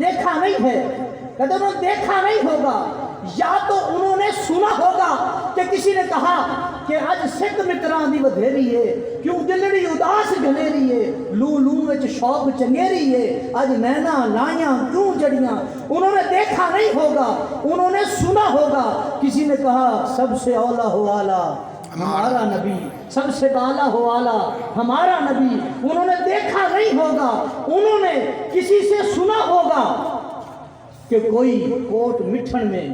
دیکھا نہیں ہے، کہتے انہوں نے دیکھا نہیں ہوگا، یا تو انہوں نے سنا ہوگا کہ کسی نے کہا کہ آج سکھ متران دی ودھیری ہے، کیوں دلڑی اداس گھلیری ہے، لو لو وچ شوق چنگیری ہے، آج نینا لائیاں کیوں جڑیاں۔ انہوں نے دیکھا نہیں ہوگا، انہوں نے سنا ہوگا، کسی نے کہا سب سے اولا ہو آلہ ہمارا نبی، سب سے بالا ہو آلہ ہمارا نبی۔ انہوں نے دیکھا نہیں ہوگا، انہوں نے کسی سے سنا ہوگا کہ کوئی کوٹ مٹھن میں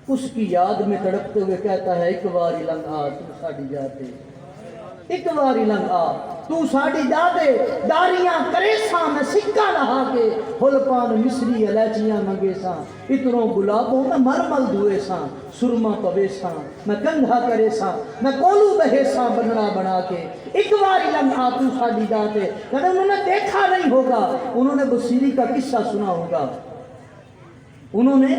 اس کی یاد میں تڑپتے ہوئے کہتا ہے ایک باری لنگا تو ساڑی جاتے، ایک باری لنگا تو ساڑی جاتے، داریاں کرے ساں میں سکہ لہا کے، ہل پان مصری الائچیاں منگے ساں، اتنوں گلابوں میں مرمل دھوئے ساں، سرما پوے ساں میں کندھا کرے ساں، میں کولو بہے ساں بننا بنا کے، ایک باری لنگا تو ساڑی جاتے۔ کہ انہوں نے دیکھا نہیں ہوگا، انہوں نے بصیری کا قصہ سنا ہوگا، انہوں نے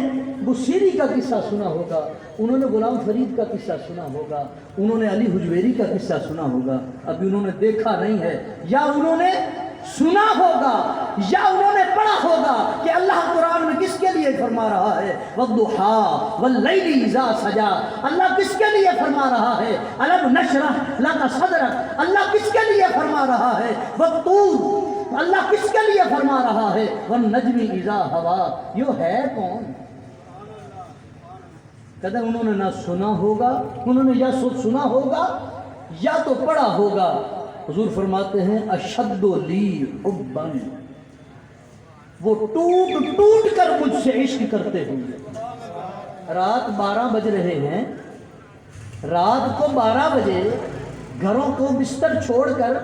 بصیری کا قصہ سنا ہوگا، انہوں نے غلام فرید کا قصہ سنا ہوگا، انہوں نے علی حجویری کا قصہ سنا ہوگا، ابھی انہوں نے دیکھا نہیں ہے، یا انہوں نے سنا ہوگا، یا انہوں نے پڑھا ہوگا کہ اللہ قرآن میں کس کے لیے فرما رہا ہے وَالضُّحَىٰ وَاللَّيْلِ اِذَا سَجَىٰ، اللہ کس کے لیے فرما رہا ہے أَلَمْ نَشْرَحْ لَكَ صَدْرَكَ، اللہ کس کے لیے فرما رہا ہے وَالطُّورِ، اللہ کس کے لیے فرما رہا ہے وَالنَّجْمِ اِذَا هَوَىٰ، یہ ہے کون؟ کہتے ہیں انہوں نے نہ سنا ہوگا، انہوں نے یا سنا ہوگا یا تو پڑھا ہوگا۔ حضور فرماتے ہیں اشد لی حبا، وہ ٹوٹ ٹوٹ کر مجھ سے عشق کرتے ہوئے۔ رات 12 بج رہے ہیں، رات کو 12 بجے گھروں کو بستر چھوڑ کر